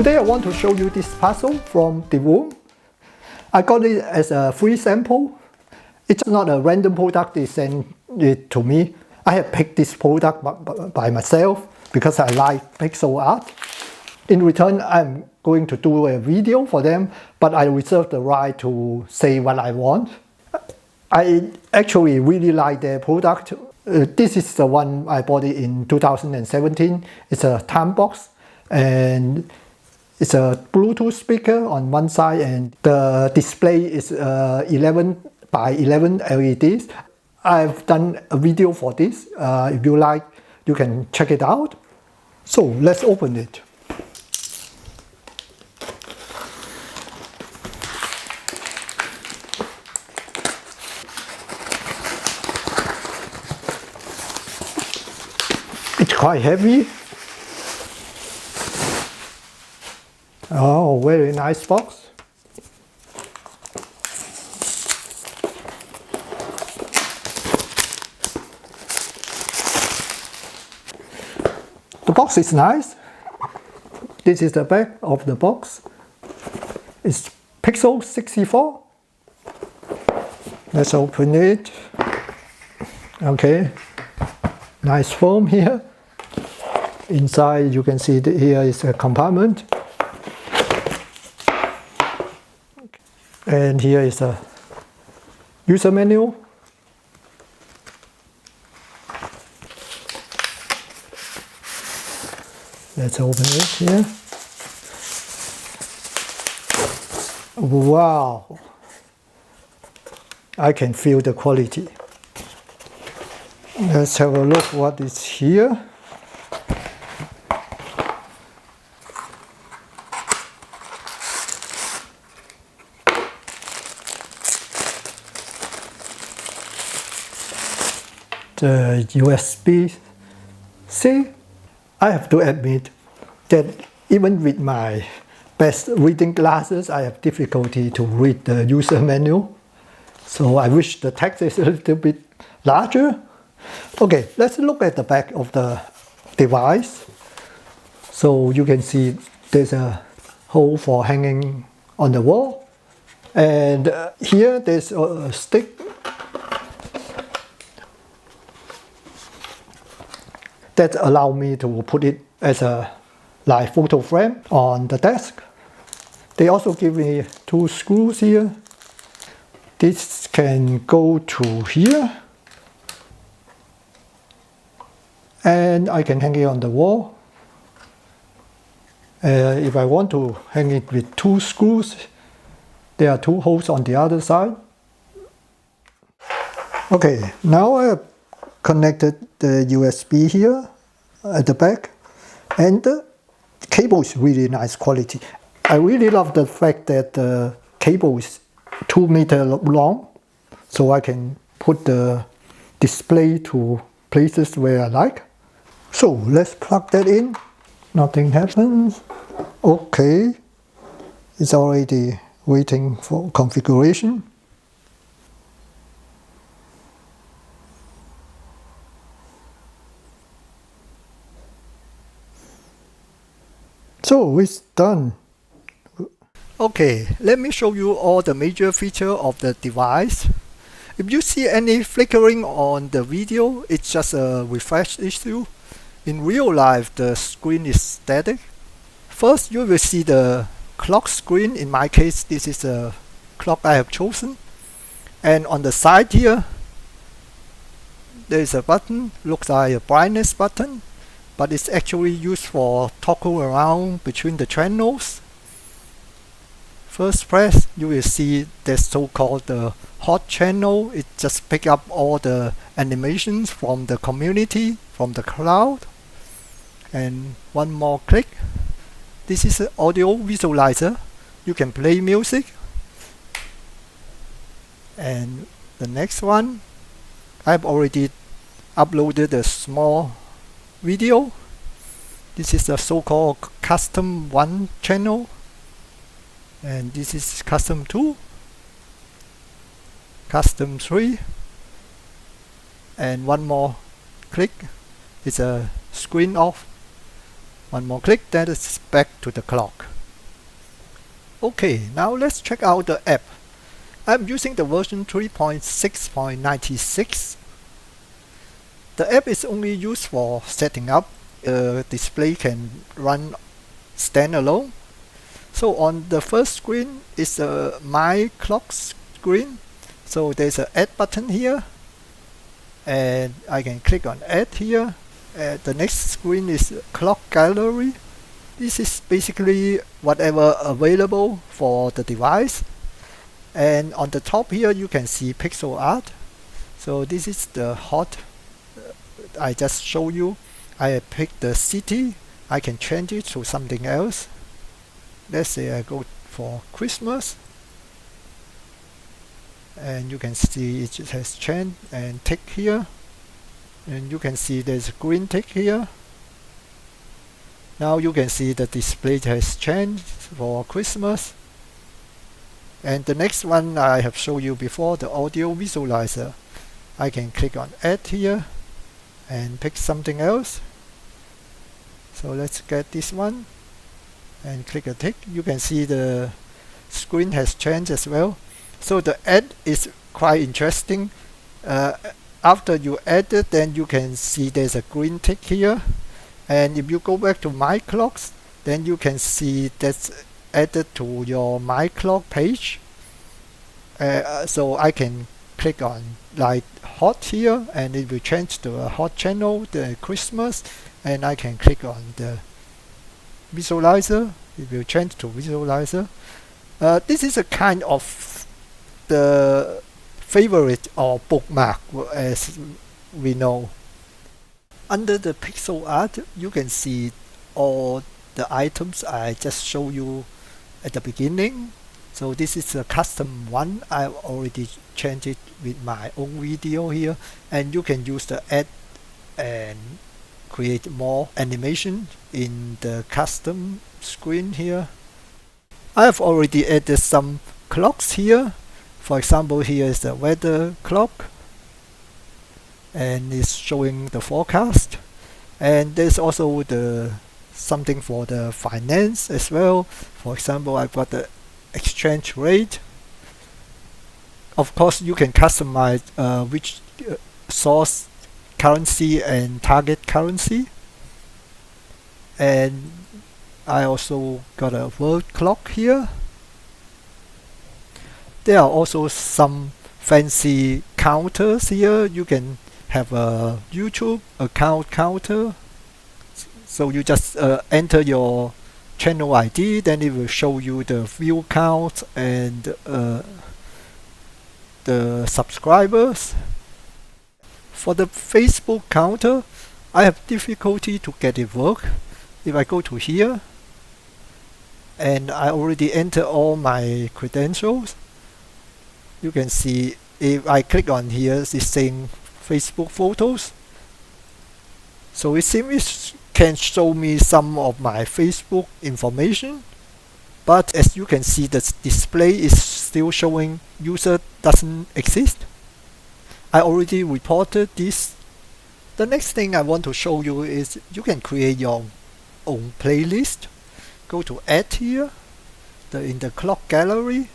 Today I want to show you this puzzle from Divoom. I got it as a free sample. It's not a random product, they sent it to me. I have picked this product by myself because I like pixel art. In return, I'm going to do a video for them, but I reserve the right to say what I want. I actually really like their product. This is the one I bought it in 2017. It's a time box and it's a Bluetooth speaker on one side, and the display is 11 by 11 LEDs. I've done a video for this. If you like, you can check it out. So let's open it. It's quite heavy. Oh, very nice box. The box is nice. This is the back of the box. It's Pixel 64. Let's open it. Okay. Nice foam here. Inside you can see that here is a compartment. And here is a user manual. Let's open it here. Wow! I can feel the quality. Let's have a look what is here. The USB-C. I have to admit that even with my best reading glasses, I have difficulty to read the user manual. So I wish the text is a little bit larger. Okay, let's look at the back of the device. So you can see there's a hole for hanging on the wall. And here there's a stick. That allows me to put it as a live photo frame on the desk. They also give me 2 screws here. This can go to here. And I can hang it on the wall. If I want to hang it with 2 screws, there are 2 holes on the other side. Okay, now I have connected the USB here at the back, and the cable is really nice quality. I really love the fact that the cable is 2 meters long, so I can put the display to places where I like. So let's plug that in. Nothing happens. Okay, it's already waiting for configuration. So it's done. Okay, let me show you all the major features of the device. If you see any flickering on the video, it's just a refresh issue. In real life, the screen is static. First, you will see the clock screen. In my case, this is the clock I have chosen. And on the side here, there is a button, looks like a brightness button, but it's actually used for toggle around between the channels. First press, you will see the so-called the hot channel. It just picks up all the animations from the community, from the cloud. And one more click. This is an audio visualizer. You can play music. And the next one, I've already uploaded a small video. This is the so-called custom 1 channel, and this is custom 2, custom 3, and one more click is a screen off. One more click, that is back to the clock. Okay, now let's check out the app. I'm using the version 3.6.96. The app is only used for setting up. The display can run standalone. So on the first screen is a My Clock screen. So there's an Add button here, and I can click on Add here. The next screen is Clock Gallery. This is basically whatever available for the device. And on the top here you can see pixel art. So this is the hot I just show you. I pick the city. I can change it to something else. Let's say I go for Christmas, and you can see it has changed and tick here, and you can see there's a green tick here. Now you can see the display has changed for Christmas. And the next one I have shown you before, the audio visualizer. I can click on Add here and pick something else. So let's get this one and click a tick. You can see the screen has changed as well. So the add is quite interesting. After you add it, then you can see there's a green tick here. And if you go back to My Clocks, then you can see that's added to your My Clock page. So I can click on like hot here, and it will change to a hot channel, the Christmas, and I can click on the visualizer. It will change to visualizer. This is a kind of the favorite or bookmark, as we know. Under the pixel art, you can see all the items I just showed you at the beginning. So this is a custom one. I've already changed it with my own video here, and you can use the add and create more animation in the custom screen here. I have already added some clocks here. For example, here is the weather clock, and it's showing the forecast. And there's also the something for the finance as well. For example, I've got the exchange rate. Of course, you can customize which source currency and target currency. And I also got a world clock here. There are also some fancy counters here. You can have a YouTube account counter. So you just enter your channel ID, then it will show you the view count and the subscribers. For the Facebook counter, I have difficulty to get it work. If I go to here, and I already enter all my credentials, you can see if I click on here, it's saying Facebook photos. So it seems it can show me some of my Facebook information, but as you can see, the display is still showing user doesn't exist. I already reported this. The next thing I want to show you is you can create your own playlist. Go to Add here, in the clock gallery.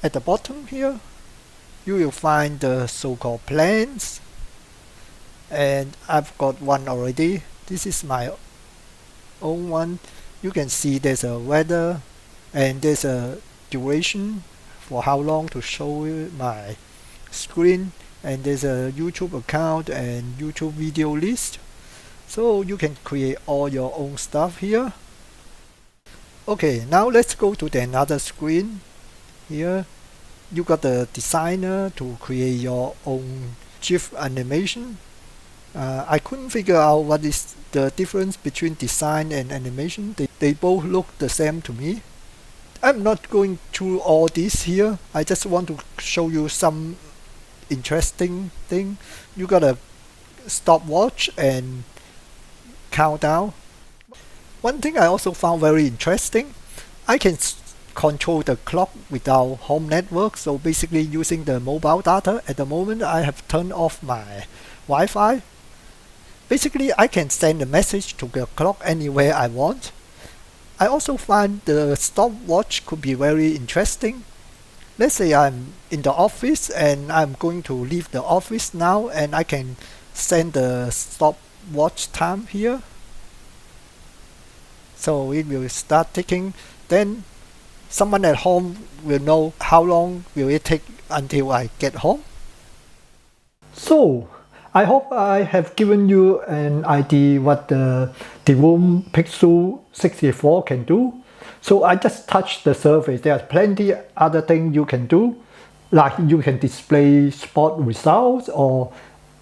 At the bottom here, you will find the so-called plans, and I've got one already. This is my own one. You can see there's a weather and there's a duration for how long to show my screen, and there's a YouTube account and YouTube video list. So you can create all your own stuff here. Okay, now let's go to another screen. Here you got the designer to create your own GIF animation. I couldn't figure out what is the difference between design and animation. They both look the same to me. I'm not going through all this here. I just want to show you some interesting thing. You got a stopwatch and countdown. One thing I also found very interesting, I can control the clock without home network. So basically using the mobile data. At the moment I have turned off my Wi-Fi. Basically I can send a message to the clock anywhere I want. I also find the stopwatch could be very interesting. Let's say I'm in the office and I'm going to leave the office now, and I can set the stopwatch time here. So it will start ticking. Then someone at home will know how long will it take until I get home. So I hope I have given you an idea what the Divoom Pixoo 64 can do. So I just touched the surface. There's plenty other things you can do, like you can display sport results or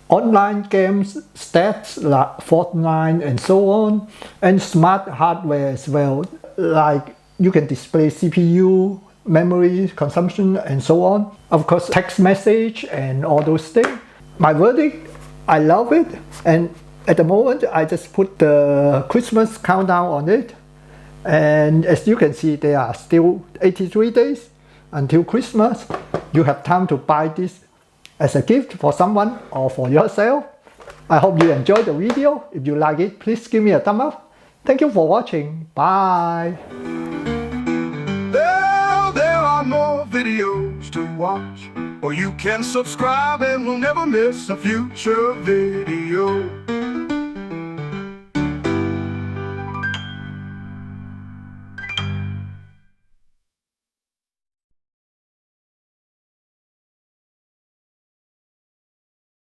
online games stats like Fortnite and so on, and smart hardware as well, like you can display CPU, memory consumption and so on. Of course, text message and all those things. My verdict, I love it, and at the moment I just put the Christmas countdown on it, and as you can see there are still 83 days until Christmas. You have time to buy this as a gift for someone or for yourself. I hope you enjoyed the video. If you like it, please give me a thumb up. Thank you for watching. Bye. There are more videos to watch, or you can subscribe and we'll never miss a future video.